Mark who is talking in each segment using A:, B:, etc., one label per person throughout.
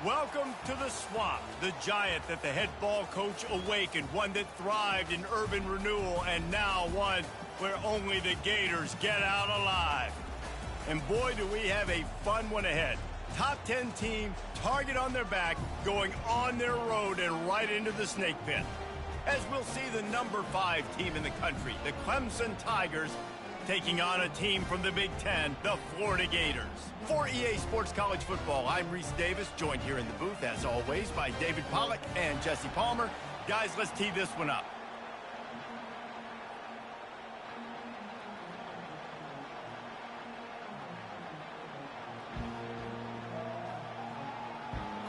A: Welcome to the Swamp, the giant that the head ball coach awakened, one that thrived in urban renewal, and now one where only the Gators get out alive. And boy, do we have a fun one ahead. Top 10 team, target on their back, going on their road and right into the snake pit. As we'll see the number 5 team in the country, the Clemson Tigers, taking on a team from the Big Ten, the Florida Gators. For EA Sports College Football, I'm Reese Davis, joined here in the booth, as always, by David Pollack and Jesse Palmer. Guys, let's tee this one up.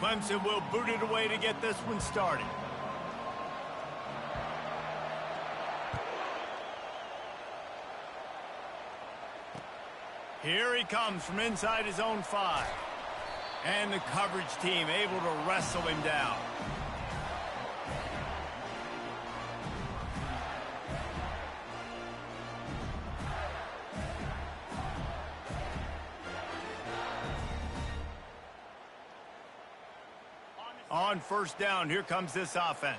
A: Clemson will boot it away to get this one started. Here he comes from inside his own 5. And the coverage team able to wrestle him down. On first down, here comes this offense.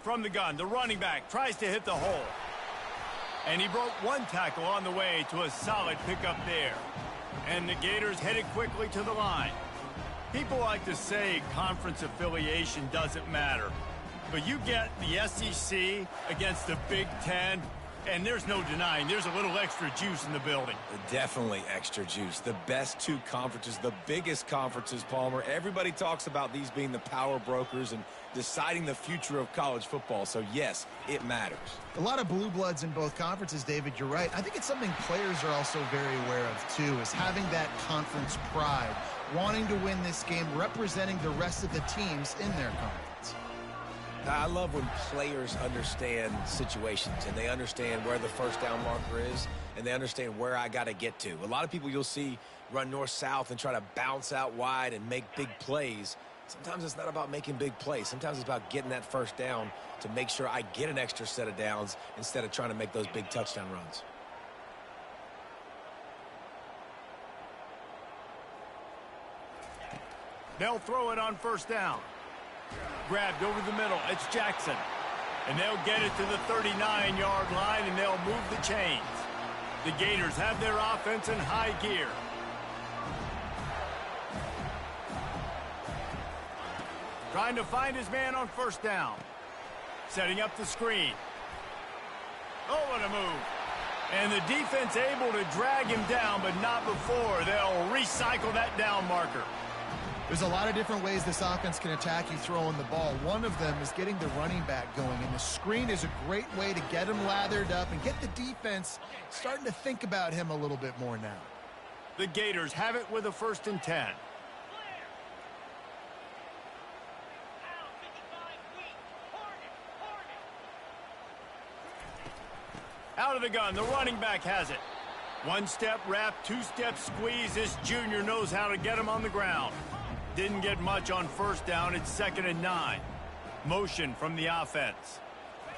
A: From the gun, the running back tries to hit the hole. And he broke one tackle on the way to a solid pickup there. And the Gators headed quickly to the line. People like to say conference affiliation doesn't matter. But you get the SEC against the Big Ten, and there's no denying there's a little extra juice in the building.
B: Definitely extra juice. The best 2 conferences, the biggest conferences, Palmer. Everybody talks about these being the power brokers and deciding the future of college football. So, yes, it matters.
C: A lot of blue bloods in both conferences, David. You're right. I think it's something players are also very aware of, too, is having that conference pride, wanting to win this game, representing the rest of the teams in their conference.
B: I love when players understand situations and they understand where the first down marker is and they understand where I got to get to. A lot of people you'll see run north-south and try to bounce out wide and make big plays. Sometimes it's not about making big plays. Sometimes it's about getting that first down to make sure I get an extra set of downs instead of trying to make those big touchdown runs.
A: They'll throw it on first down. Grabbed over the middle. It's Jackson. And they'll get it to the 39-yard line, and they'll move the chains. The Gators have their offense in high gear. Trying to find his man on first down. Setting up the screen. Oh, what a move. And the defense able to drag him down, but not before. They'll recycle that down marker.
C: There's a lot of different ways this offense can attack you throwing the ball. One of them is getting the running back going, and the screen is a great way to get him lathered up and get the defense starting to think about him a little bit more now.
A: The Gators have it with a 1st and 10. Out of the gun, the running back has it. 1-step wrap, 2-step squeeze. This junior knows how to get him on the ground. Didn't get much on first down. It's 2nd and 9. Motion from the offense.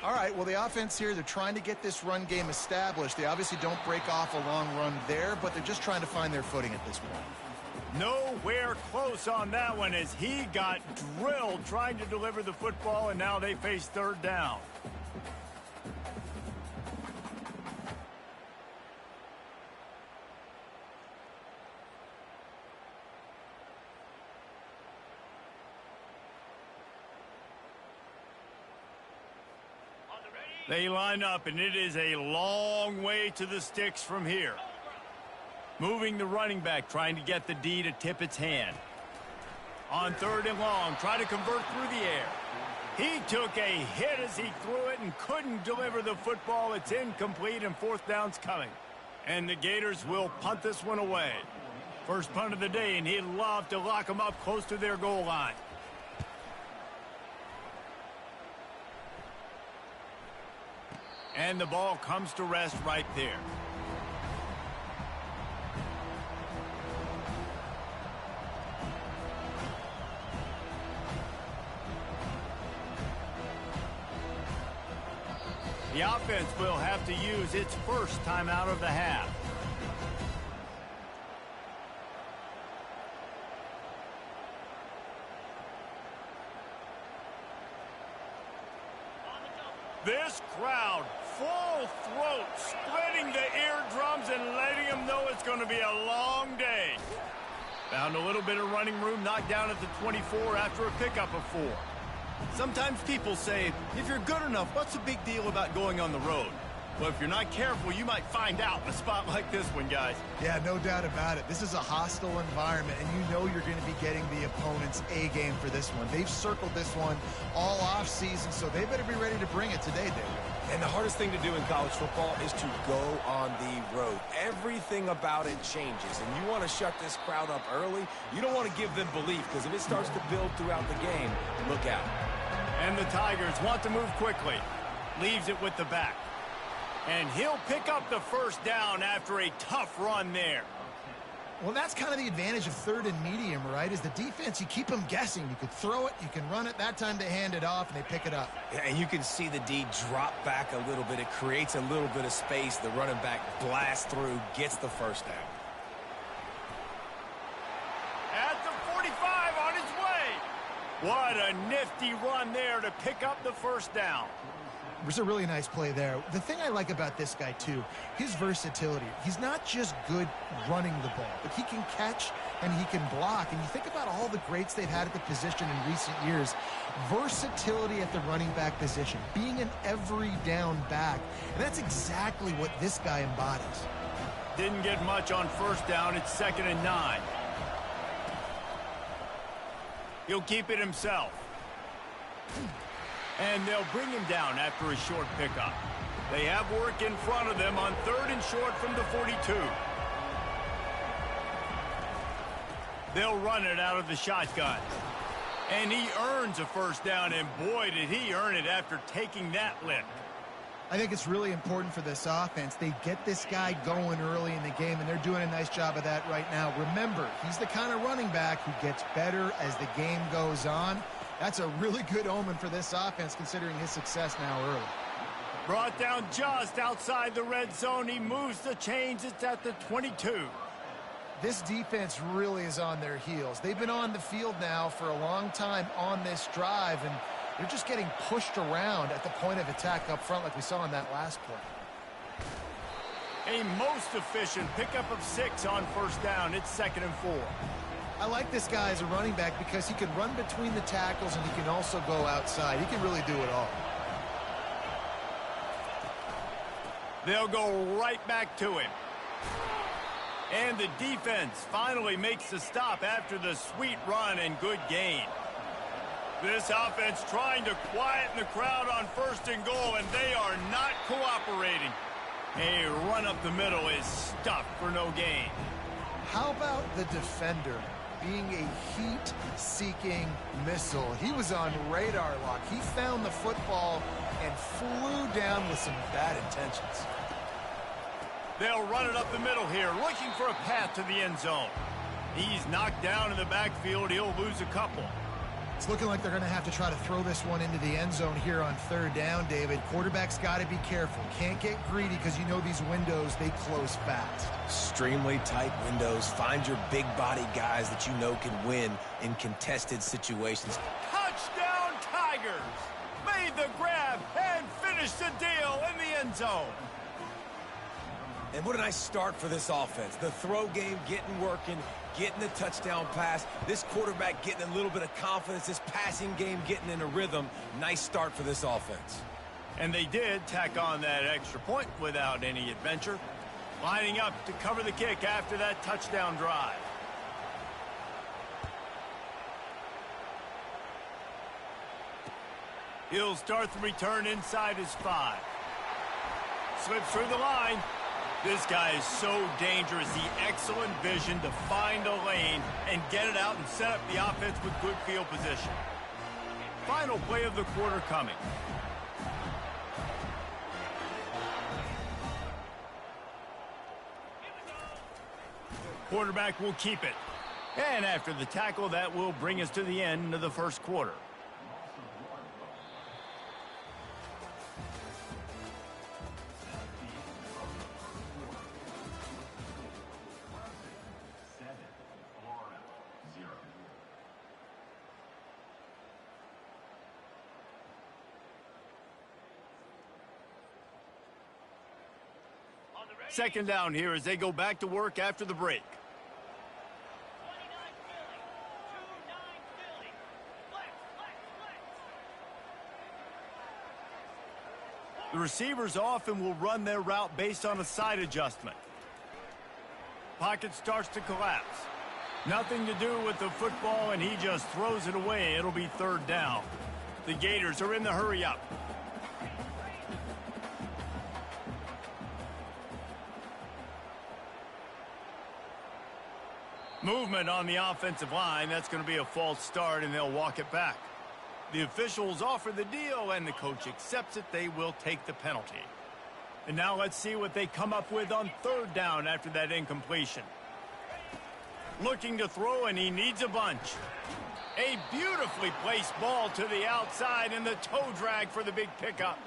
C: All right, well, the offense here, they're trying to get this run game established. They obviously don't break off a long run there, but they're just trying to find their footing at this point.
A: Nowhere close on that one as he got drilled trying to deliver the football, and now they face 3rd down. They line up, and it is a long way to the sticks from here. Moving the running back, trying to get the D to tip its hand. On 3rd and long, try to convert through the air. He took a hit as he threw it and couldn't deliver the football. It's incomplete, and 4th down's coming. And the Gators will punt this one away. First punt of the day, and he'd love to lock them up close to their goal line. And the ball comes to rest right there. The offense will have to use its first timeout of the half. This crowd, full throat, splitting the eardrums and letting them know it's going to be a long day. Found a little bit of running room, knocked down at the 24 after a pickup of 4. Sometimes people say, if you're good enough, what's the big deal about going on the road? Well, if you're not careful, you might find out in a spot like this one, guys.
C: Yeah, no doubt about it. This is a hostile environment, and you know you're going to be getting the opponent's A game for this one. They've circled this one all off season, so they better be ready to bring it today, David.
B: And the hardest thing to do in college football is to go on the road. Everything about it changes, and you want to shut this crowd up early. You don't want to give them belief, because if it starts to build throughout the game, look out.
A: And the Tigers want to move quickly. Leaves it with the back. And he'll pick up the first down after a tough run there.
C: Well, that's kind of the advantage of third and medium, right? Is the defense, you keep them guessing. You could throw it, you can run it. That time they hand it off, and they pick it up.
B: Yeah, and you can see the D drop back a little bit. It creates a little bit of space. The running back blasts through, gets the first down.
A: At the 45 on his way. What a nifty run there to pick up the first down.
C: It was a really nice play there. The thing I like about this guy, too, his versatility. He's not just good running the ball, but he can catch and he can block. And you think about all the greats they've had at the position in recent years. Versatility at the running back position, being an every down back. And that's exactly what this guy embodies.
A: Didn't get much on first down. It's 2nd and 9. He'll keep it himself. And they'll bring him down after a short pickup. They have work in front of them on 3rd and short from the 42. They'll run it out of the shotgun. And he earns a first down, and boy, did he earn it after taking that lift.
C: I think it's really important for this offense. They get this guy going early in the game, and they're doing a nice job of that right now. Remember, he's the kind of running back who gets better as the game goes on. That's a really good omen for this offense, considering his success now early.
A: Brought down just outside the red zone. He moves the chains. It's at the 22.
C: This defense really is on their heels. They've been on the field now for a long time on this drive, and they're just getting pushed around at the point of attack up front like we saw in that last play.
A: A most efficient pickup of 6 on first down. It's 2nd and 4.
C: I like this guy as a running back because he can run between the tackles and he can also go outside. He can really do it all.
A: They'll go right back to him. And the defense finally makes the stop after the sweet run and good gain. This offense trying to quieten the crowd on 1st and goal, and they are not cooperating. A run up the middle is stuffed for no gain.
C: How about the defender being a heat-seeking missile? He was on radar lock. He found the football and flew down with some bad intentions.
A: They'll run it up the middle here, looking for a path to the end zone. He's knocked down in the backfield. He'll lose a couple.
C: It's looking like they're going to have to try to throw this one into the end zone here on 3rd down, David. Quarterback's got to be careful. Can't get greedy because you know these windows, they close fast.
B: Extremely tight windows. Find your big body guys that you know can win in contested situations.
A: Touchdown Tigers! Made the grab and finished the deal in the end zone.
B: And what a nice start for this offense. The throw game getting working, getting the touchdown pass. This quarterback getting a little bit of confidence. This passing game getting in a rhythm. Nice start for this offense.
A: And they did tack on that extra point without any adventure. Lining up to cover the kick after that touchdown drive. He'll start the return inside his 5. Slips through the line. This guy is so dangerous. The excellent vision to find a lane and get it out and set up the offense with good field position. Final play of the quarter coming. Quarterback will keep it. And after the tackle, that will bring us to the end of the first quarter. Second down here as they go back to work after the break. The receivers often will run their route based on a side adjustment. Pocket starts to collapse. Nothing to do with the football, and he just throws it away. It'll be third down. The Gators are in the hurry up. Movement on the offensive line. That's going to be a false start, and they'll walk it back. The officials offer the deal, and the coach accepts it. They will take the penalty. And now let's see what they come up with on third down after that incompletion. Looking to throw, and he needs a bunch. A beautifully placed ball to the outside, and the toe drag for the big pickup.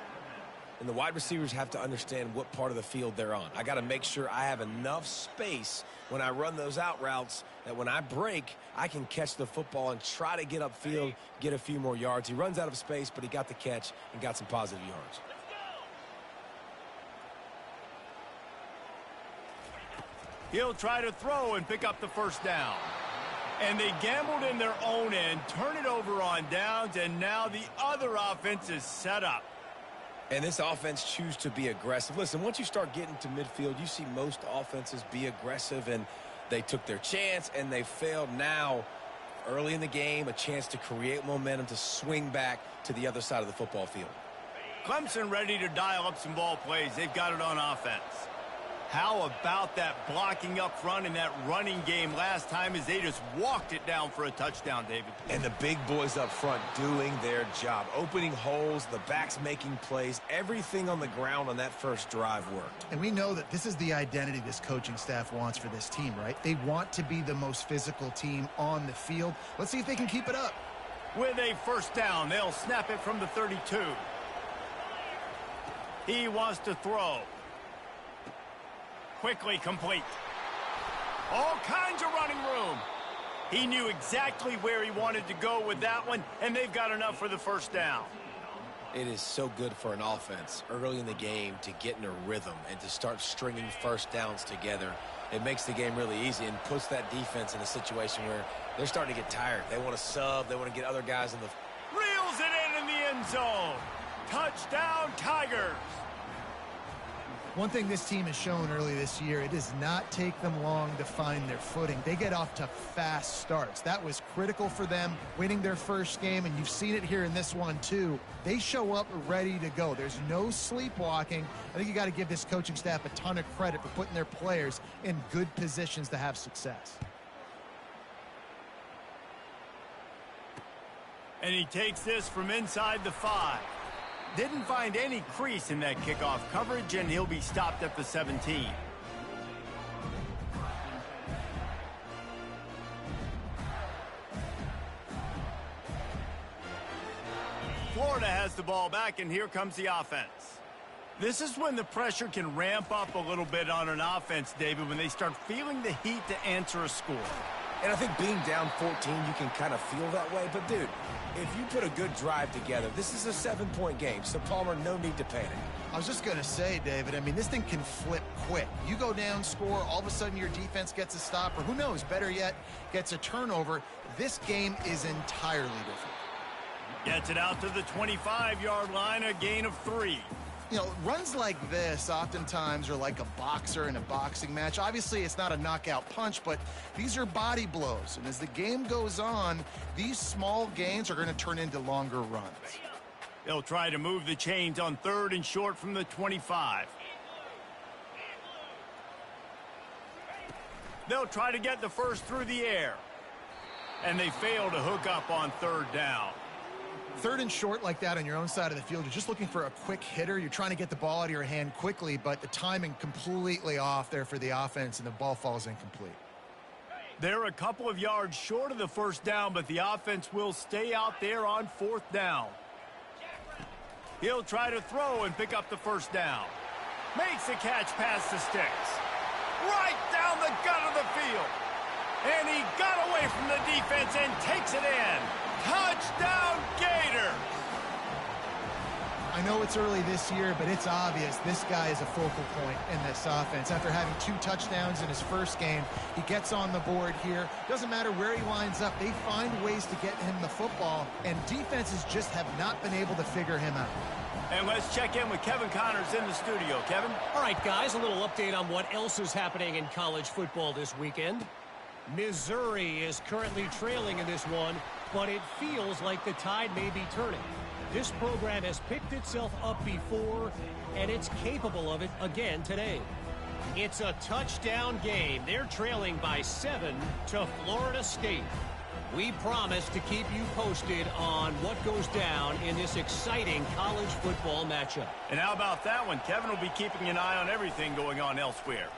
B: And the wide receivers have to understand what part of the field they're on. I got to make sure I have enough space when I run those out routes that when I break, I can catch the football and try to get upfield, get a few more yards. He runs out of space, but he got the catch and got some positive yards.
A: He'll try to throw and pick up the first down. And they gambled in their own end, turn it over on downs, and now the other offense is set up.
B: And this offense chooses to be aggressive. Listen, once you start getting to midfield, you see most offenses be aggressive, and they took their chance, and they failed. Now, early in the game, a chance to create momentum to swing back to the other side of the football field.
A: Clemson ready to dial up some ball plays. They've got it on offense. How about that blocking up front in that running game last time as they just walked it down for a touchdown, David?
B: And the big boys up front doing their job, opening holes, the backs making plays, everything on the ground on that first drive worked.
C: And we know that this is the identity this coaching staff wants for this team, right? They want to be the most physical team on the field. Let's see if they can keep it up.
A: With a first down, they'll snap it from the 32. He wants to throw. Quickly complete. All kinds of running room. He knew exactly where he wanted to go with that one, and they've got enough for the first down.
B: It is so good for an offense early in the game to get in a rhythm and to start stringing first downs together. It makes the game really easy and puts that defense in a situation where they're starting to get tired. They want to sub. They want to get other guys in the...
A: Reels it in the end zone. Touchdown, Tigers.
C: One thing this team has shown early this year, it does not take them long to find their footing. They get off to fast starts. That was critical for them, winning their first game, and you've seen it here in this one too. They show up ready to go. There's no sleepwalking. I think you got to give this coaching staff a ton of credit for putting their players in good positions to have success.
A: And he takes this from inside the 5. Didn't find any crease in that kickoff coverage, and he'll be stopped at the 17. Florida has the ball back, and here comes the offense. This is when the pressure can ramp up a little bit on an offense, David, when they start feeling the heat to answer a score.
B: And I think being down 14, you can kind of feel that way. But, dude, if you put a good drive together, this is a 7-point game. So, Palmer, no need to panic.
C: I was just going to say, David, I mean, this thing can flip quick. You go down, score, all of a sudden your defense gets a stop, or who knows, better yet, gets a turnover. This game is entirely different.
A: Gets it out to the 25-yard line, a gain of 3.
C: You know, runs like this oftentimes are like a boxer in a boxing match. Obviously, it's not a knockout punch, but these are body blows. And as the game goes on, these small gains are going to turn into longer runs.
A: They'll try to move the chains on 3rd and short from the 25. They'll try to get the first through the air. And they fail to hook up on 3rd down.
C: 3rd and short like that on your own side of the field, you're just looking for a quick hitter. You're trying to get the ball out of your hand quickly, but the timing completely off there for the offense, and the ball falls incomplete.
A: They're a couple of yards short of the first down, but the offense will stay out there on 4th down. He'll try to throw and pick up the first down. Makes the catch past the sticks. Right down the gut of the field. And he got away from the defense and takes it in. Touchdown, Gators!
C: I know it's early this year, but it's obvious this guy is a focal point in this offense. After having 2 touchdowns in his first game, he gets on the board here. Doesn't matter where he lines up, they find ways to get him the football, and defenses just have not been able to figure him out.
A: And let's check in with Kevin Connors in the studio. Kevin?
D: All right, guys, a little update on what else is happening in college football this weekend. Missouri is currently trailing in this one, but it feels like the tide may be turning. This program has picked itself up before, and it's capable of it again today. It's a touchdown game. They're trailing by 7 to Florida State. We promise to keep you posted on what goes down in this exciting college football matchup.
A: And how about that one? Kevin will be keeping an eye on everything going on elsewhere.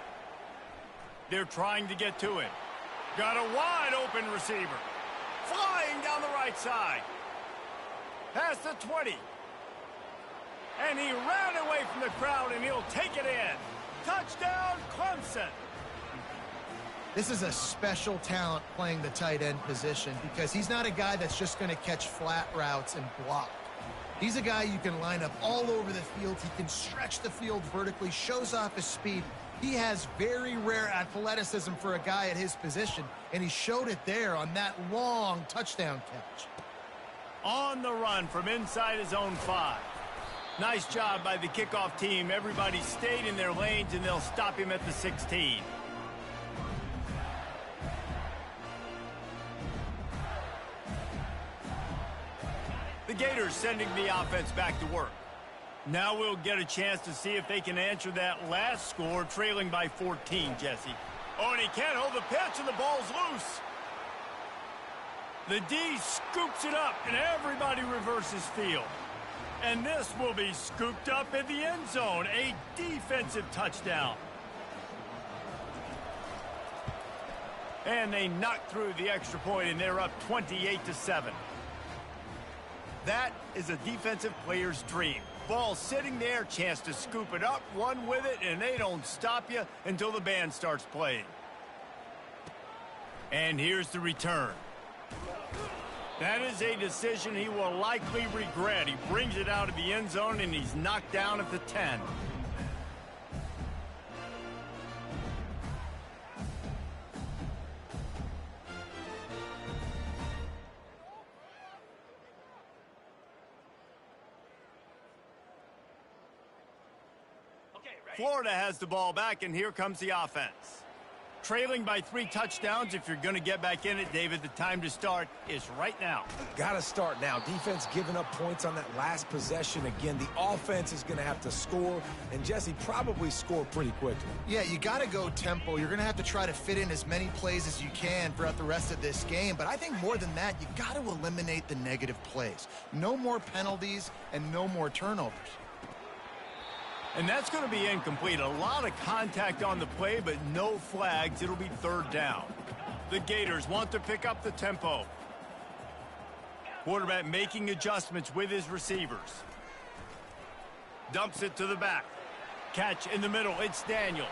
A: They're trying to get to it. Got a wide open receiver. Flying down the right side. Past the 20. And he ran away from the crowd, and he'll take it in. Touchdown, Clemson.
C: This is a special talent playing the tight end position because he's not a guy that's just going to catch flat routes and block. He's a guy you can line up all over the field. He can stretch the field vertically, shows off his speed. He has very rare athleticism for a guy at his position, and he showed it there on that long touchdown catch.
A: On the run from inside his own 5. Nice job by the kickoff team. Everybody stayed in their lanes, and they'll stop him at the 16. The Gators sending the offense back to work. Now we'll get a chance to see if they can answer that last score, trailing by 14, Jesse. Oh, and he can't hold the pitch, and the ball's loose. The D scoops it up, and everybody reverses field. And this will be scooped up in the end zone. A defensive touchdown. And they knock through the extra point, and they're up 28-7. That is a defensive player's dream. Ball sitting there, chance to scoop it up, run with it, and they don't stop you until the band starts playing. And here's the return. That is a decision he will likely regret. He brings it out of the end zone, and he's knocked down at the 10. Florida has the ball back, and here comes the offense. Trailing by 3 touchdowns. If you're going to get back in it, David, the time to start is right now.
B: Got to start now. Defense giving up points on that last possession. Again, the offense is going to have to score, and Jesse probably score pretty quickly.
C: Yeah, you got to go tempo. You're going to have to try to fit in as many plays as you can throughout the rest of this game. But I think more than that, you got to eliminate the negative plays. No more penalties and no more turnovers.
A: And that's going to be incomplete. A lot of contact on the play, but no flags. It'll be 3rd down. The Gators want to pick up the tempo. Quarterback making adjustments with his receivers. Dumps it to the back. Catch in the middle. It's Daniels.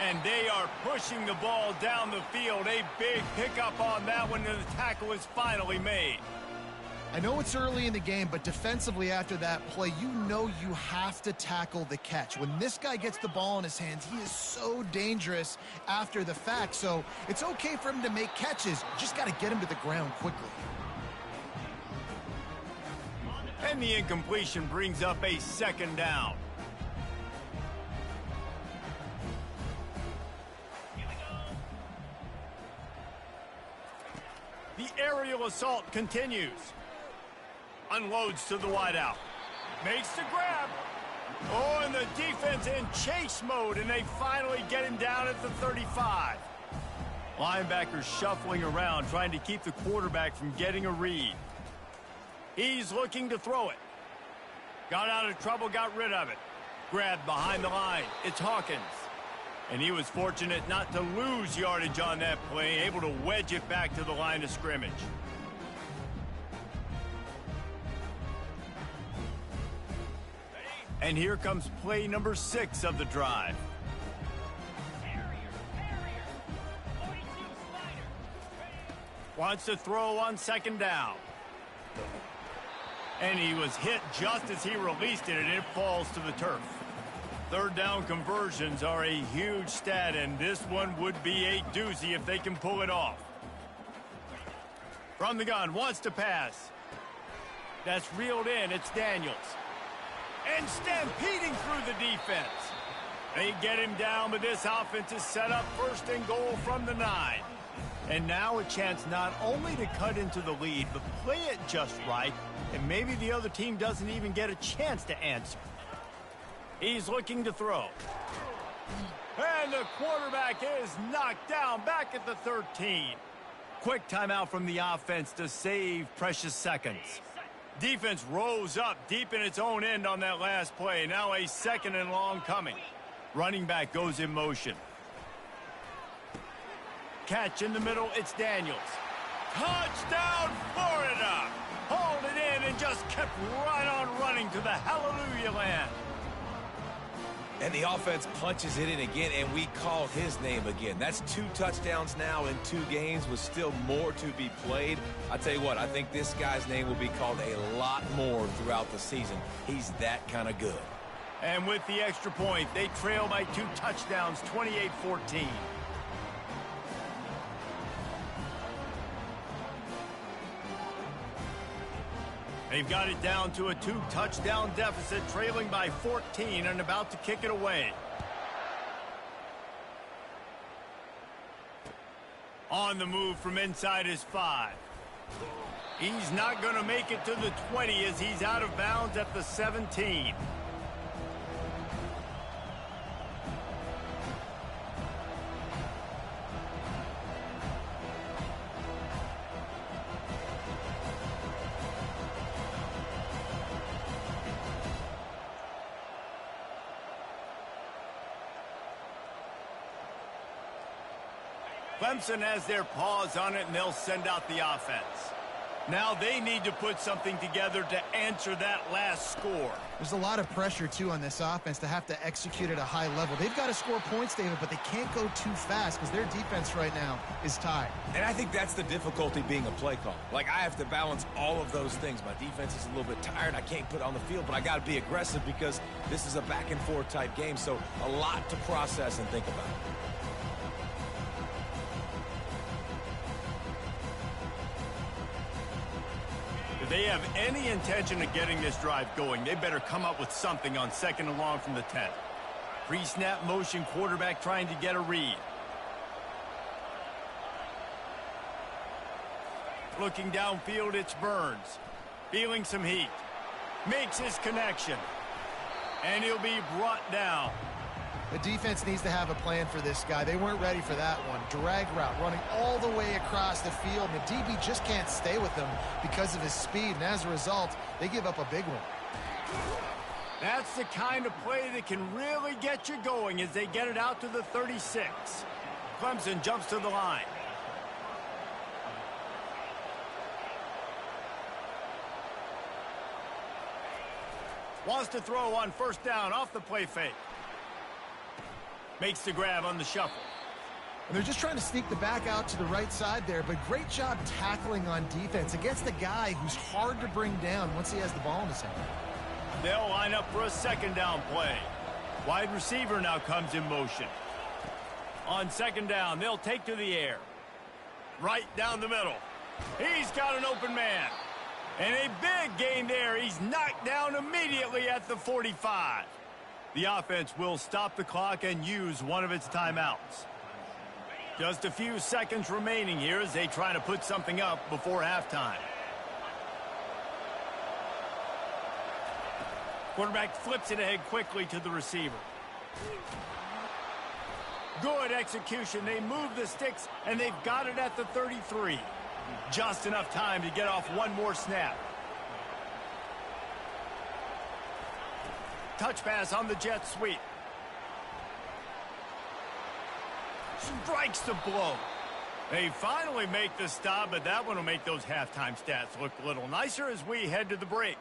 A: And they are pushing the ball down the field. A big pickup on that one, and the tackle is finally made.
C: I know it's early in the game, but defensively after that play, you know you have to tackle the catch. When this guy gets the ball in his hands, he is so dangerous after the fact. So it's okay for him to make catches. You just got to get him to the ground quickly.
A: And the incompletion brings up a 2nd down. The aerial assault continues. Unloads to the wideout. Makes the grab. Oh, and the defense in chase mode, and they finally get him down at the 35. Linebackers shuffling around, trying to keep the quarterback from getting a read. He's looking to throw it. Got out of trouble, got rid of it. Grabbed behind the line. It's Hawkins. And he was fortunate not to lose yardage on that play, able to wedge it back to the line of scrimmage. And here comes play number 6 of the drive. Wants to throw on 2nd down. And he was hit just as he released it, and it falls to the turf. Third down conversions are a huge stat, and this one would be a doozy if they can pull it off. From the gun, wants to pass. That's reeled in. It's Daniels. And stampeding through the defense. They get him down, but this offense is set up first and goal from the 9. And now a chance not only to cut into the lead, but play it just right, and maybe the other team doesn't even get a chance to answer. He's looking to throw. And the quarterback is knocked down back at the 13. Quick timeout from the offense to save precious seconds. Defense rose up deep in its own end on that last play. Now a 2nd and long coming. Running back goes in motion. Catch in the middle, it's Daniels. Touchdown, Florida! Hauled it in and just kept right on running to the hallelujah land.
B: And the offense punches it in again, and we called his name again. That's 2 touchdowns now in 2 games with still more to be played. I tell you what, I think this guy's name will be called a lot more throughout the season. He's that kind of good.
A: And with the extra point, they trail by 2 touchdowns, 28-14. They've got it down to a 2-touchdown deficit, trailing by 14 and about to kick it away. On the move from inside his 5. He's not going to make it to the 20 as he's out of bounds at the 17. Clemson has their paws on it, and they'll send out the offense. Now they need to put something together to answer that last score.
C: There's a lot of pressure, too, on this offense to have to execute at a high level. They've got to score points, David, but they can't go too fast because their defense right now is tied.
B: And I think that's the difficulty being a play call. Like, I have to balance all of those things. My defense is a little bit tired. I can't put it on the field, but I got to be aggressive because this is a back-and-forth type game, so a lot to process and think about.
A: If they have any intention of getting this drive going, they better come up with something on 2nd and long from the 10. Pre-snap motion, quarterback trying to get a read. Looking downfield, it's Burns. Feeling some heat. Makes his connection. And he'll be brought down.
C: The defense needs to have a plan for this guy. They weren't ready for that one. Drag route running all the way across the field. The DB just can't stay with him because of his speed, and as a result, they give up a big one.
A: That's the kind of play that can really get you going as they get it out to the 36. Clemson jumps to the line. Wants to throw on 1st down off the play fake. Makes the grab on the shuffle.
C: And they're just trying to sneak the back out to the right side there, but great job tackling on defense against the guy who's hard to bring down once he has the ball in his hand.
A: They'll line up for a 2nd down play. Wide receiver now comes in motion. On 2nd down, they'll take to the air. Right down the middle. He's got an open man. And a big gain there. He's knocked down immediately at the 45. The offense will stop the clock and use one of its timeouts. Just a few seconds remaining here as they try to put something up before halftime. Quarterback flips it ahead quickly to the receiver. Good execution. They move the sticks, and they've got it at the 33. Just enough time to get off one more snap. Touch pass on the jet sweep. Strikes the blow. They finally make the stop, but that one will make those halftime stats look a little nicer as we head to the break.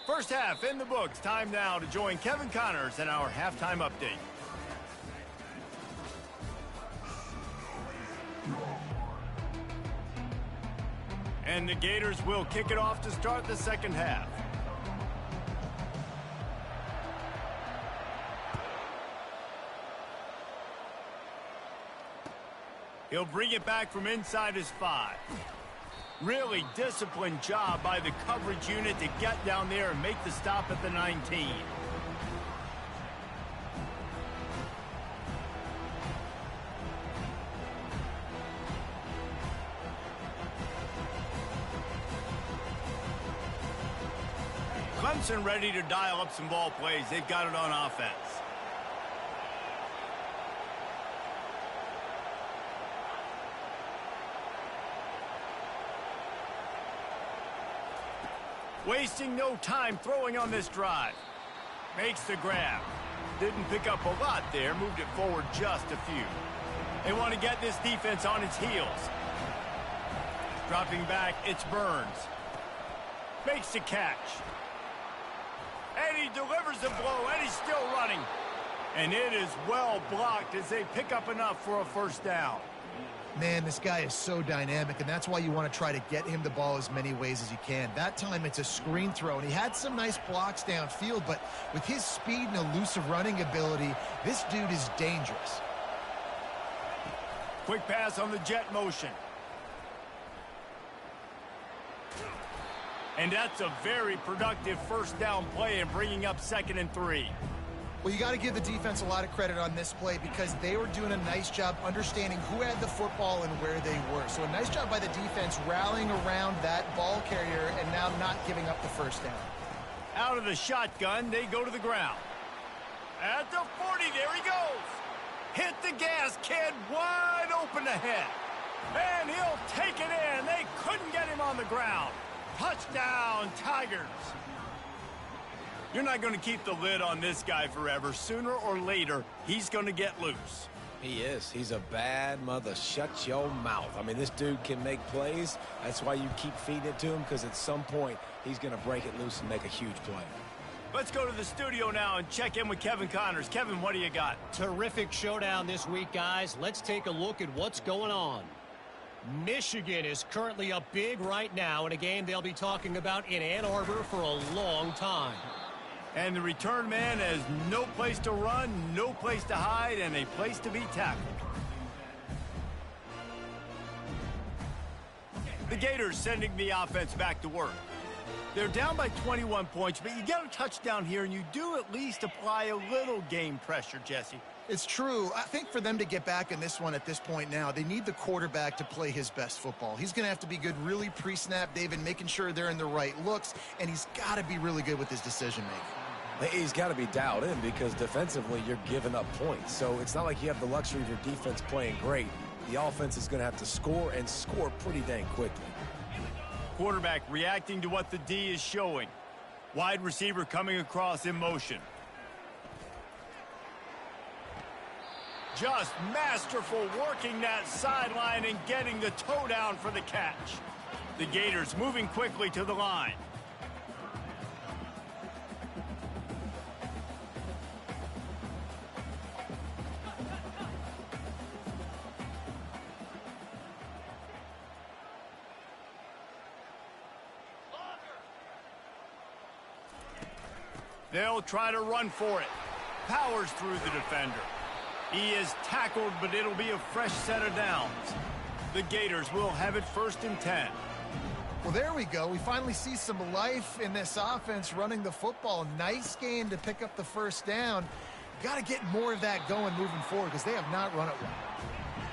A: First half in the books. Time now to join Kevin Connors in our halftime update. And the Gators will kick it off to start the second half. He'll bring it back from inside his 5. Really disciplined job by the coverage unit to get down there and make the stop at the 19. Clemson ready to dial up some ball plays. They've got it on offense. Wasting no time throwing on this drive. Makes the grab. Didn't pick up a lot there. Moved it forward just a few. They want to get this defense on its heels. Dropping back, it's Burns. Makes the catch. And he delivers the blow, and he's still running. And it is well blocked as they pick up enough for a first down.
C: Man, this guy is so dynamic, and that's why you want to try to get him the ball as many ways as you can. That time, it's a screen throw, and he had some nice blocks downfield, but with his speed and elusive running ability, this dude is dangerous.
A: Quick pass on the jet motion. And that's a very productive first down play and bringing up 2nd and 3.
C: Well, you got to give the defense a lot of credit on this play because they were doing a nice job understanding who had the football and where they were. So a nice job by the defense rallying around that ball carrier and now not giving up the first down.
A: Out of the shotgun, they go to the ground. At the 40, there he goes. Hit the gas, kid, wide open ahead. And he'll take it in. They couldn't get him on the ground. Touchdown, Tigers. You're not going to keep the lid on this guy forever. Sooner or later, he's going to get loose.
B: He is. He's a bad mother. Shut your mouth. I mean, this dude can make plays. That's why you keep feeding it to him, because at some point, he's going to break it loose and make a huge play.
A: Let's go to the studio now and check in with Kevin Connors. Kevin, what do you got?
D: Terrific showdown this week, guys. Let's take a look at what's going on. Michigan is currently up big right now in a game they'll be talking about in Ann Arbor for a long time.
A: And the return man has no place to run, no place to hide, and a place to be tackled. The Gators sending the offense back to work. They're down by 21 points, but you get a touchdown here, and you do at least apply a little game pressure, Jesse.
C: It's true. I think for them to get back in this one at this point now, they need the quarterback to play his best football. He's going to have to be good really pre-snap, David, making sure they're in the right looks, and he's got to be really good with his decision-making.
B: He's got to be dialed in because defensively you're giving up points. So it's not like you have the luxury of your defense playing great. The offense is going to have to score and score pretty dang quickly.
A: Quarterback reacting to what the D is showing. Wide receiver coming across in motion. Just masterful working that sideline and getting the toe down for the catch. The Gators moving quickly to the line. They'll try to run for it. Powers through the defender. He is tackled, but it'll be a fresh set of downs. The Gators will have it 1st and 10.
C: Well, there we go. We finally see some life in this offense running the football. Nice game to pick up the first down. Got to get more of that going moving forward because they have not run it well.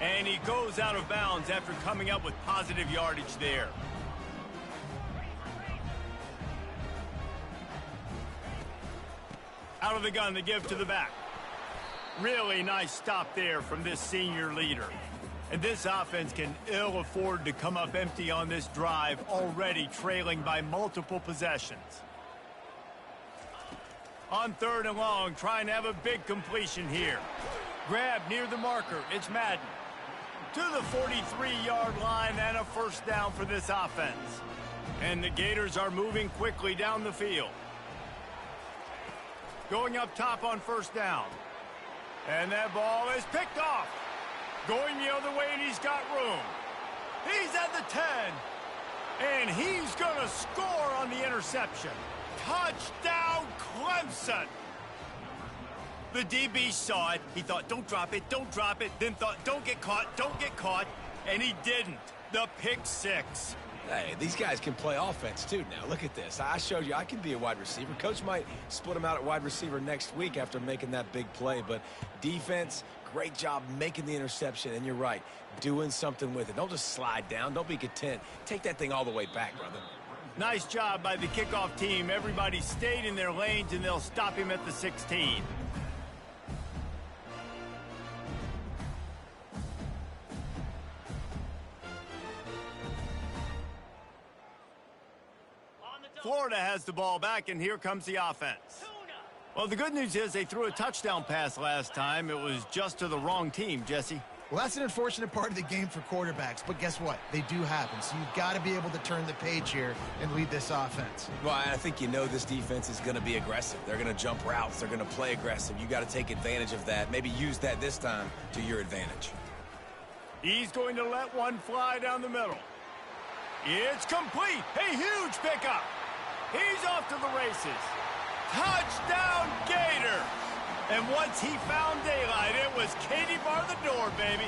A: And he goes out of bounds after coming up with positive yardage there. Out of the gun to give to the back. Really nice stop there from this senior leader. And this offense can ill afford to come up empty on this drive, already trailing by multiple possessions. On 3rd and long, trying to have a big completion here. Grab near the marker. It's Madden. To the 43-yard line and a first down for this offense. And the Gators are moving quickly down the field. Going up top on first down. And that ball is picked off. Going the other way, and he's got room. He's at the 10. And he's going to score on the interception. Touchdown, Clemson! The DB saw it. He thought, don't drop it, don't drop it. Then thought, don't get caught, don't get caught. And he didn't. The pick six.
B: Hey, these guys can play offense, too, now. Look at this. I showed you I can be a wide receiver. Coach might split him out at wide receiver next week after making that big play. But defense, great job making the interception. And you're right, doing something with it. Don't just slide down. Don't be content. Take that thing all the way back, brother.
A: Nice job by the kickoff team. Everybody stayed in their lanes, and they'll stop him at the 16. Florida has the ball back, and here comes the offense. Well, the good news is they threw a touchdown pass last time. It was just to the wrong team, Jesse.
C: Well, that's an unfortunate part of the game for quarterbacks, but guess what? They do happen, so you've got to be able to turn the page here and lead this offense.
B: Well, I think you know this defense is going to be aggressive. They're going to jump routes. They're going to play aggressive. You got to take advantage of that. Maybe use that this time to your advantage.
A: He's going to let one fly down the middle. It's complete. A huge pickup. He's off to the races. Touchdown, Gator. And once he found daylight, it was Katie bar the door, baby.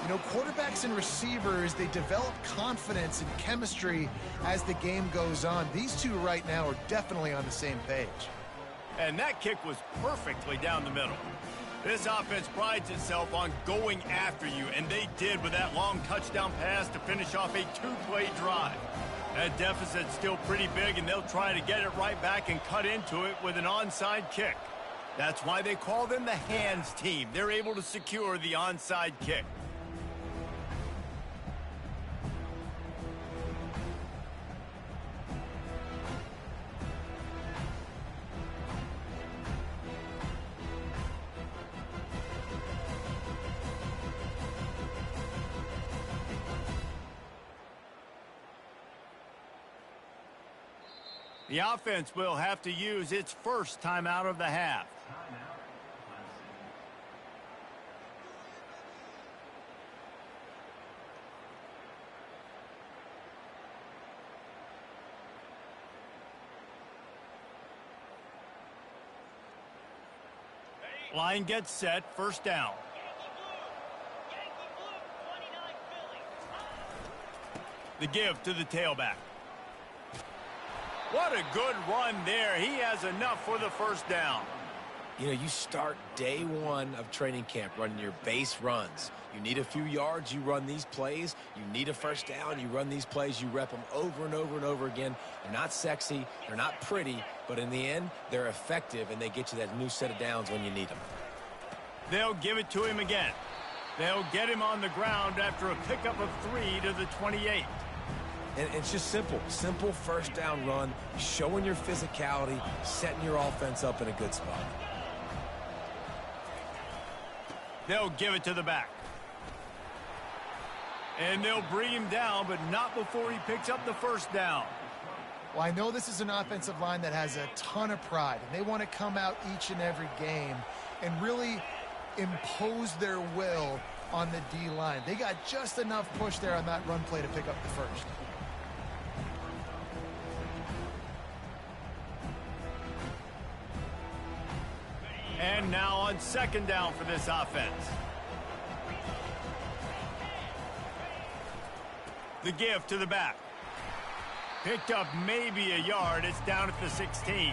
C: You know, quarterbacks and receivers, they develop confidence and chemistry as the game goes on. These two right now are definitely on the same page.
A: And that kick was perfectly down the middle. This offense prides itself on going after you, and they did with that long touchdown pass to finish off a two-play drive. That deficit's still pretty big, and they'll try to get it right back and cut into it with an onside kick. That's why they call them the hands team. They're able to secure the onside kick. The offense will have to use its first timeout of the half. Line gets set, first down. The give to the tailback. What a good run there. He has enough for the first down.
B: You know, you start day one of training camp running your base runs. You need a few yards, you run these plays. You need a first down, you run these plays. You rep them over and over and over again. They're not sexy, they're not pretty, but in the end, they're effective, and they get you that new set of downs when you need them.
A: They'll give it to him again. They'll get him on the ground after a pickup of 3 to the 28.
B: And it's just simple first down run, showing your physicality, setting your offense up in a good spot.
A: They'll give it to the back. And they'll bring him down, but not before he picks up the first down.
C: Well, I know this is an offensive line that has a ton of pride, and they want to come out each and every game and really impose their will on the D-line. They got just enough push there on that run play to pick up the first.
A: And now on second down for this offense. The give to the back. Picked up maybe a yard. It's down at the 16.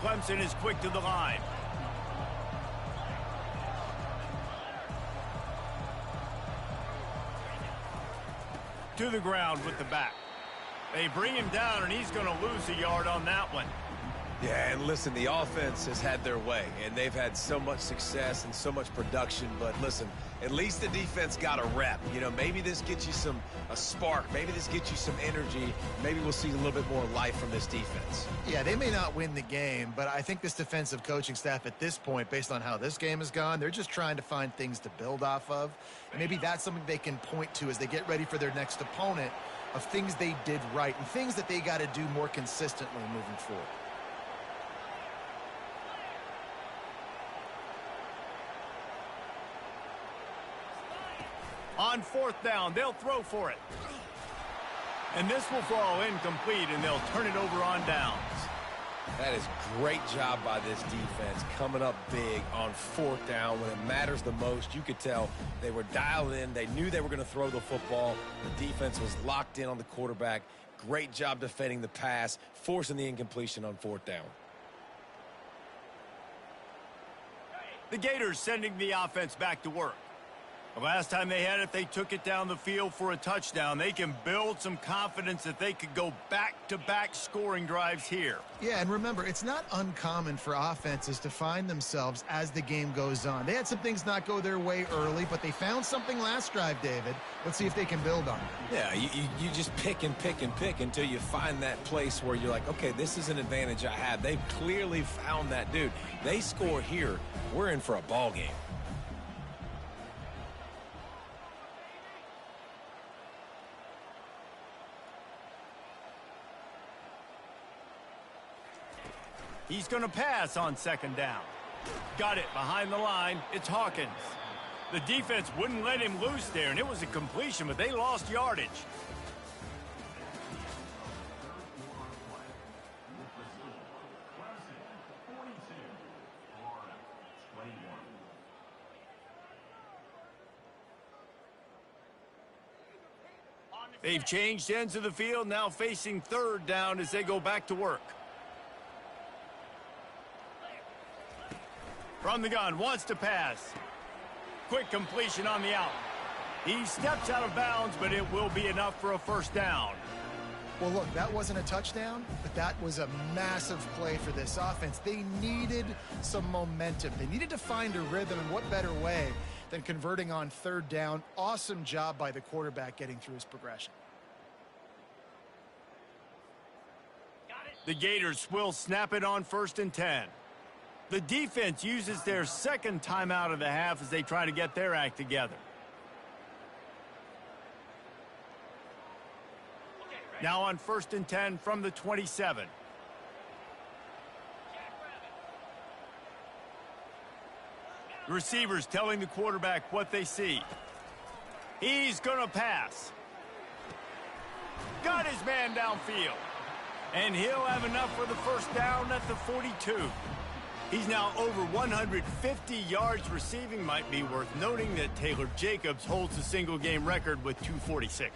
A: Clemson is quick to the line. To the ground with the back. They bring him down, and he's going to lose a yard on that one.
B: Yeah, and listen, the offense has had their way, and they've had so much success and so much production. But listen, at least the defense got a rep. You know, maybe this gets you a spark. Maybe this gets you some energy. Maybe we'll see a little bit more life from this defense.
C: Yeah, they may not win the game, but I think this defensive coaching staff at this point, based on how this game has gone, they're just trying to find things to build off of. And maybe that's something they can point to as they get ready for their next opponent, of things they did right and things that they got to do more consistently moving forward.
A: On fourth down, they'll throw for it. And this will fall incomplete, and they'll turn it over on downs.
B: That is great job by this defense, coming up big on 4th down when it matters the most. You could tell they were dialed in. They knew they were going to throw the football. The defense was locked in on the quarterback. Great job defending the pass, forcing the incompletion on 4th down.
A: The Gators sending the offense back to work. The last time they had it, they took it down the field for a touchdown. They can build some confidence that they could go back-to-back scoring drives here.
C: Yeah, and remember, it's not uncommon for offenses to find themselves as the game goes on. They had some things not go their way early, but they found something last drive, David. Let's see if they can build on it.
B: Yeah, you just pick and pick and pick until you find that place where you're like, okay, this is an advantage I have. They've clearly found that. Dude, they score here, we're in for a ball game.
A: He's going to pass on 2nd down. Got it behind the line. It's Hawkins. The defense wouldn't let him loose there, and it was a completion, but they lost yardage. They've changed ends of the field, now facing 3rd down as they go back to work. From the gun, wants to pass. Quick completion on the out. He steps out of bounds, but it will be enough for a 1st down.
C: Well, look, that wasn't a touchdown, but that was a massive play for this offense. They needed some momentum. They needed to find a rhythm, and what better way than converting on 3rd down. Awesome job by the quarterback getting through his progression.
A: The Gators will snap it on 1st and 10. The defense uses their 2nd timeout of the half as they try to get their act together. Now on 1st and 10 from the 27. The receivers telling the quarterback what they see. He's going to pass. Got his man downfield. And he'll have enough for the 1st down at the 42. He's now over 150 yards receiving. Might be worth noting that Taylor Jacobs holds the single-game record with 246.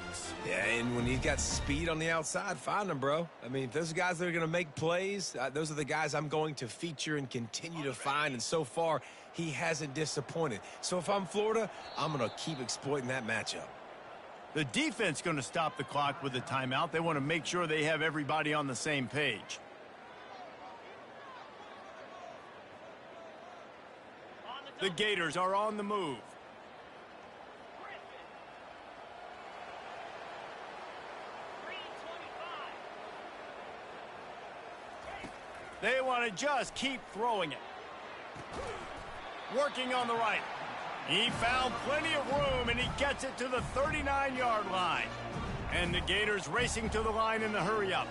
B: Yeah, and when he's got speed on the outside, find him, bro. I mean, if those guys that are going to make plays, those are the guys I'm going to feature and continue to find. And so far, he hasn't disappointed. So if I'm Florida, I'm going to keep exploiting that matchup.
A: The defense going to stop the clock with a timeout. They want to make sure they have everybody on the same page. The Gators are on the move. They want to just keep throwing it. Working on the right. He found plenty of room, and he gets it to the 39-yard line. And the Gators racing to the line in the hurry-up.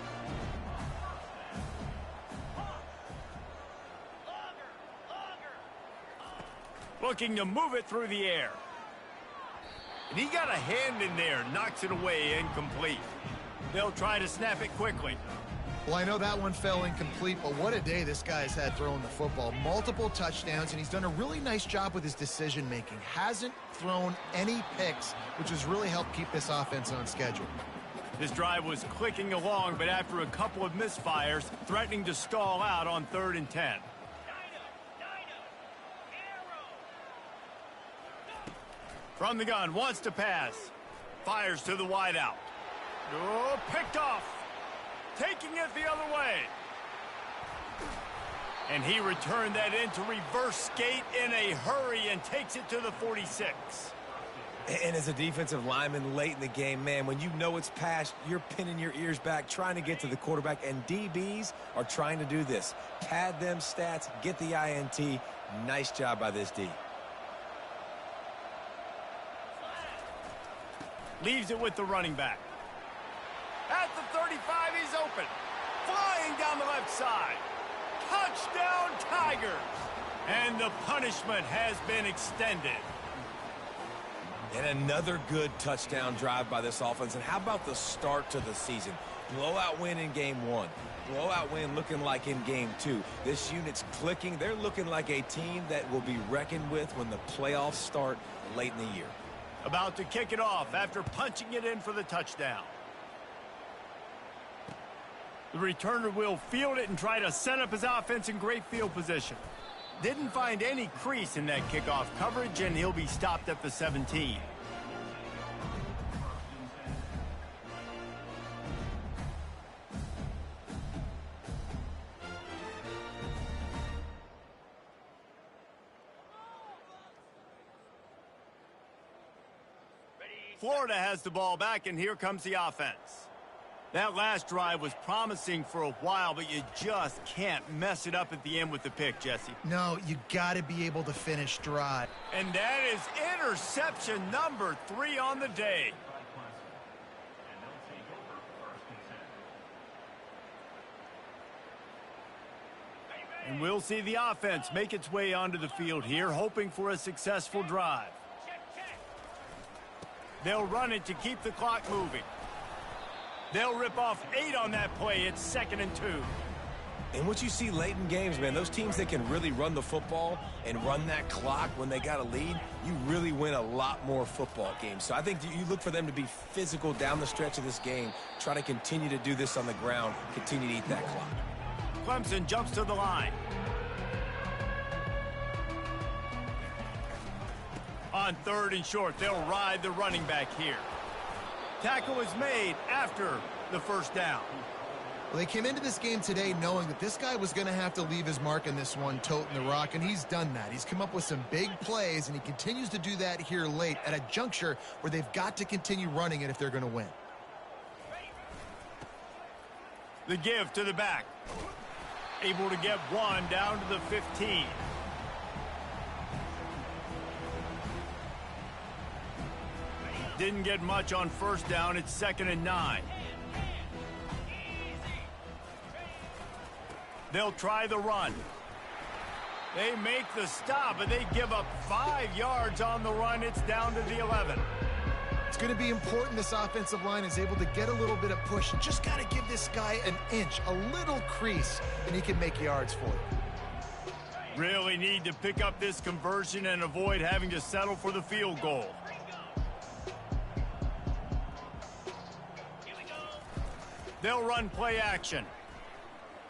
A: Looking to move it through the air. And he got a hand in there, knocks it away, incomplete. They'll try to snap it quickly.
C: Well, I know that one fell incomplete, but what a day this guy's had throwing the football. Multiple touchdowns, and he's done a really nice job with his decision-making. Hasn't thrown any picks, which has really helped keep this offense on schedule.
A: This drive was clicking along, but after a couple of misfires, threatening to stall out on 3rd and 10. From the gun, wants to pass. Fires to the wideout. Oh, picked off. Taking it the other way. And he returned that into reverse skate in a hurry and takes it to the 46.
B: And as a defensive lineman late in the game, man, when you know it's past, you're pinning your ears back, trying to get to the quarterback, and DBs are trying to do this. Pad them stats, get the INT. Nice job by this D.
A: Leaves it with the running back. At the 35, he's open. Flying down the left side. Touchdown, Tigers. And the punishment has been extended.
B: And another good touchdown drive by this offense. And how about the start to the season? Blowout win in game 1. Blowout win looking like in game 2. This unit's clicking. They're looking like a team that will be reckoned with when the playoffs start late in the year.
A: About to kick it off after punching it in for the touchdown. The returner will field it and try to set up his offense in great field position. Didn't find any crease in that kickoff coverage, and he'll be stopped at the 17. Florida has the ball back, and here comes the offense. That last drive was promising for a while, but you just can't mess it up at the end with the pick, Jesse.
C: No, you got to be able to finish drive.
A: And that is interception number 3 on the day. And we'll see the offense make its way onto the field here, hoping for a successful drive. They'll run it to keep the clock moving. They'll rip off 8 on that play. It's 2nd and 2.
B: And what you see late in games, man, those teams that can really run the football and run that clock when they got a lead, you really win a lot more football games. So I think you look for them to be physical down the stretch of this game, try to continue to do this on the ground, continue to eat that clock.
A: Clemson jumps to the line. On 3rd and short, they'll ride the running back here. Tackle is made after the first down.
C: Well, they came into this game today knowing that this guy was going to have to leave his mark in this one, toting the rock, and he's done that. He's come up with some big plays, and he continues to do that here late at a juncture where they've got to continue running it if they're going to win.
A: The give to the back. Able to get 1 down to the 15. Didn't get much on first down. It's 2nd and 9. They'll try the run. They make the stop, and they give up 5 yards on the run. It's down to the 11.
C: It's going to be important this offensive line is able to get a little bit of push. Just got to give this guy an inch, a little crease, and he can make yards for you.
A: Really need to pick up this conversion and avoid having to settle for the field goal. They'll run play action.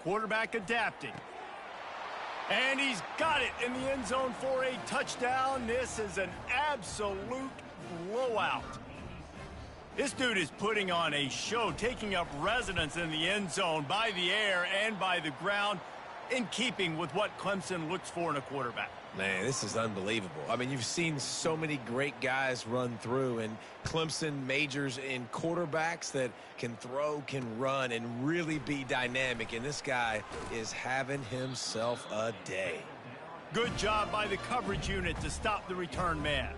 A: Quarterback adapting. And he's got it in the end zone for a touchdown. This is an absolute blowout. This dude is putting on a show, taking up residence in the end zone by the air and by the ground, in keeping with what Clemson looks for in a quarterback.
B: Man, this is unbelievable. I mean, you've seen so many great guys run through, and Clemson majors in quarterbacks that can throw, can run, and really be dynamic, and this guy is having himself a day.
A: Good job by the coverage unit to stop the return man.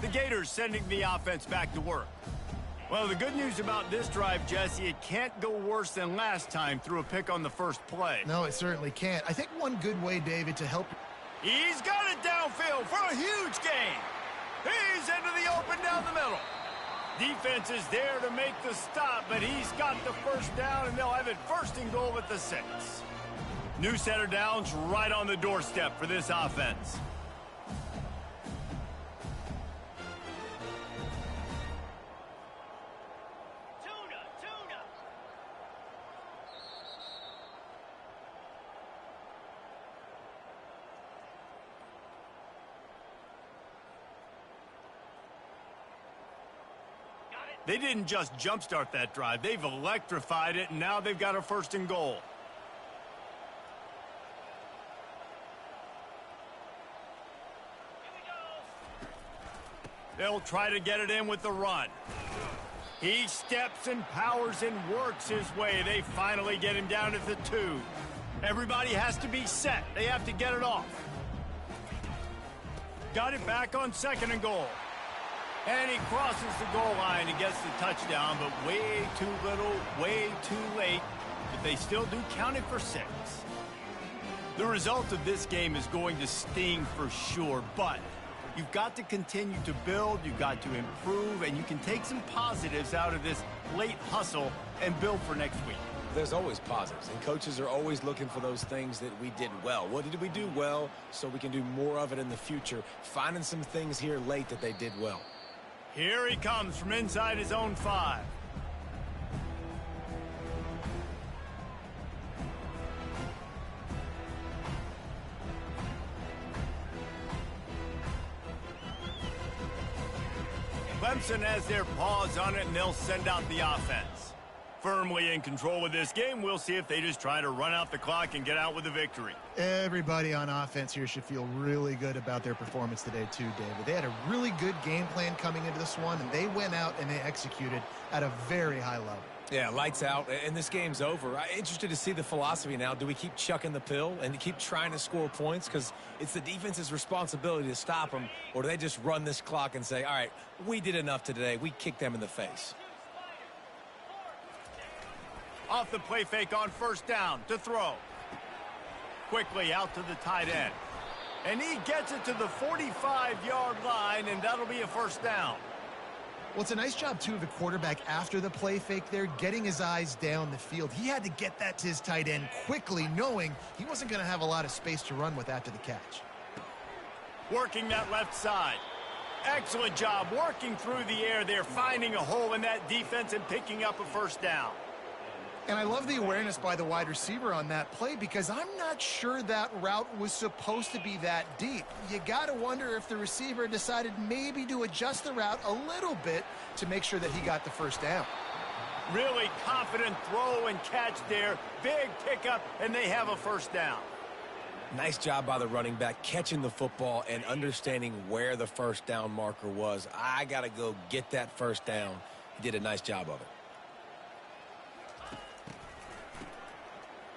A: The Gators sending the offense back to work. Well, the good news about this drive, Jesse, it can't go worse than last time through a pick on the first play.
C: No, it certainly can't. I think one good way, David, to help...
A: He's got it downfield for a huge gain. He's into the open down the middle. Defense is there to make the stop, but he's got the first down, and they'll have it 1st and goal at the 6. New set of downs right on the doorstep for this offense. They didn't just jumpstart that drive. They've electrified it, and now they've got a 1st and goal. They'll try to get it in with the run. He steps and powers and works his way. They finally get him down at the 2. Everybody has to be set. They have to get it off. Got it back on 2nd and goal. And he crosses the goal line and gets the touchdown, but way too little, way too late. But they still do count it for 6. The result of this game is going to sting for sure, but you've got to continue to build, you've got to improve, and you can take some positives out of this late hustle and build for next week.
B: There's always positives, and coaches are always looking for those things that we did well. What did we do well so we can do more of it in the future? Finding some things here late that they did well.
A: Here he comes from inside his own 5. Clemson has their paws on it, and they'll send out the offense. Firmly in control of this game, we'll see if they just try to run out the clock and get out with a victory.
C: Everybody on offense here should feel really good about their performance today too, David. They had a really good game plan coming into this one, and they went out and they executed at a very high level.
B: Yeah, lights out, and this game's over. I'm interested to see the philosophy now. Do we keep chucking the pill and keep trying to score points? Because it's the defense's responsibility to stop them, or do they just run this clock and say, all right, we did enough today. We kicked them in the face.
A: Off the play fake on first down to throw. Quickly out to the tight end. And he gets it to the 45-yard line, and that'll be a first down.
C: Well, it's a nice job, too, of the quarterback after the play fake there, getting his eyes down the field. He had to get that to his tight end quickly, knowing he wasn't going to have a lot of space to run with after the catch.
A: Working that left side. Excellent job working through the air there, finding a hole in that defense and picking up a first down.
C: And I love the awareness by the wide receiver on that play because I'm not sure that route was supposed to be that deep. You got to wonder if the receiver decided maybe to adjust the route a little bit to make sure that he got the first down.
A: Really confident throw and catch there. Big pickup, and they have a first down.
B: Nice job by the running back catching the football and understanding where the first down marker was. I got to go get that first down. He did a nice job of it.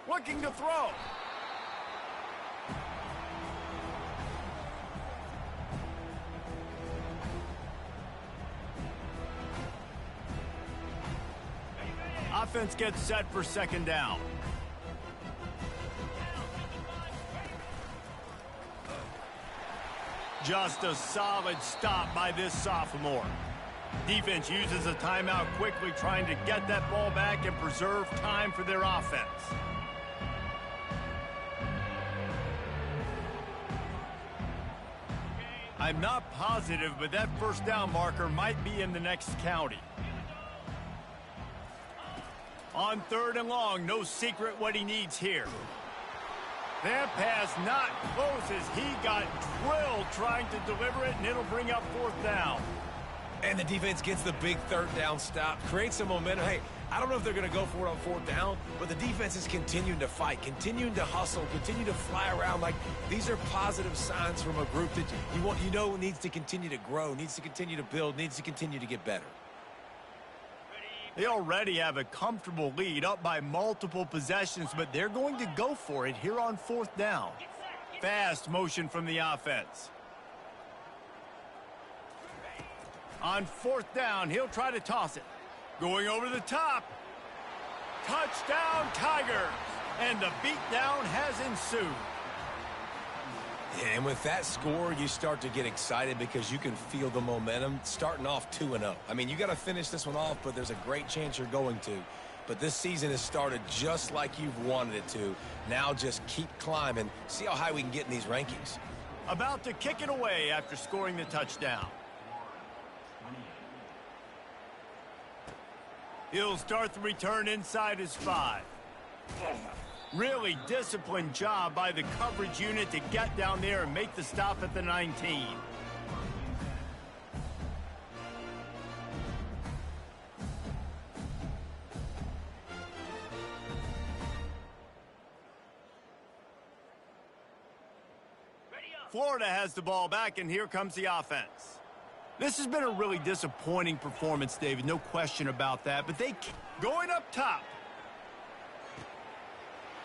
A: Looking to throw. Offense gets set for second down. Just a solid stop by this sophomore. Defense uses a timeout quickly, trying to get that ball back and preserve time for their offense. I'm not positive, but that first down marker might be in the next county. On 3rd and long, no secret what he needs here. That pass not close as he got drilled trying to deliver it, and it'll bring up 4th down.
B: And the defense gets the big 3rd down stop, creates some momentum. Hey, I don't know if they're going to go for it on 4th down, but the defense is continuing to fight, continuing to hustle, continue to fly around. Like, these are positive signs from a group that you know needs to continue to grow, needs to continue to build, needs to continue to get better.
A: They already have a comfortable lead, up by multiple possessions, but they're going to go for it here on 4th down. Fast motion from the offense. On 4th down, he'll try to toss it. Going over the top. Touchdown, Tigers. And the beatdown has ensued.
B: Yeah, and with that score, you start to get excited because you can feel the momentum starting off 2-0. I mean, you got to finish this one off, but there's a great chance you're going to. But this season has started just like you've wanted it to. Now just keep climbing. See how high we can get in these rankings.
A: About to kick it away after scoring the touchdown. He'll start the return inside his 5. Really disciplined job by the coverage unit to get down there and make the stop at the 19. Florida has the ball back, and here comes the offense. This has been a really disappointing performance, David. No question about that. But they going up top.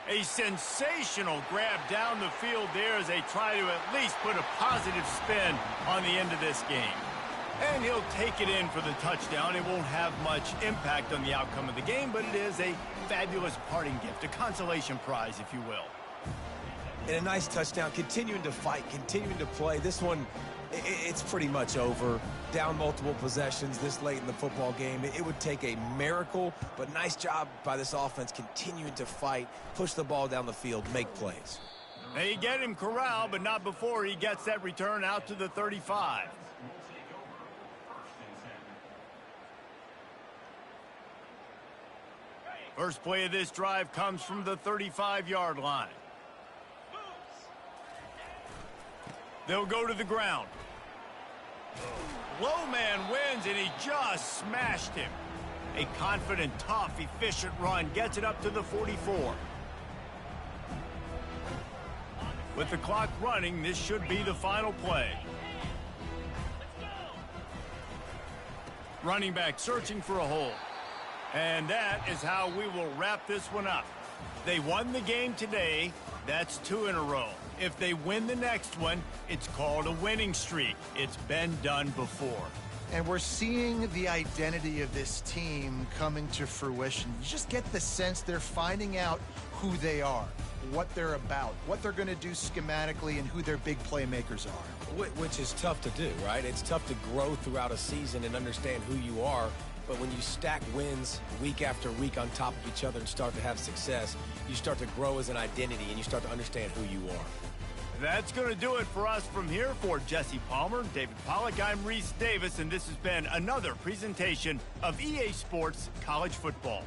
A: A sensational grab down the field there as they try to at least put a positive spin on the end of this game. And he'll take it in for the touchdown. It won't have much impact on the outcome of the game, but it is a fabulous parting gift, a consolation prize, if you will.
B: And a nice touchdown, continuing to fight, continuing to play. This one, it's pretty much over. Down multiple possessions this late in the football game. It would take a miracle, but nice job by this offense continuing to fight, push the ball down the field, make plays.
A: They get him corralled, but not before he gets that return out to the 35. First play of this drive comes from the 35-yard line. They'll go to the ground. Low man wins, and he just smashed him. A confident, tough, efficient run gets it up to the 44. With the clock running, this should be the final play. Running back searching for a hole. And that is how we will wrap this one up. They won the game today. That's 2 in a row. If they win the next one, it's called a winning streak. It's been done before.
C: And we're seeing the identity of this team coming to fruition. You just get the sense they're finding out who they are, what they're about, what they're going to do schematically, and who their big playmakers are.
B: Which is tough to do, right? It's tough to grow throughout a season and understand who you are. But when you stack wins week after week on top of each other and start to have success, you start to grow as an identity and you start to understand who you are.
A: That's going to do it for us from here. For Jesse Palmer, David Pollack, I'm Reese Davis, and this has been another presentation of EA Sports College Football.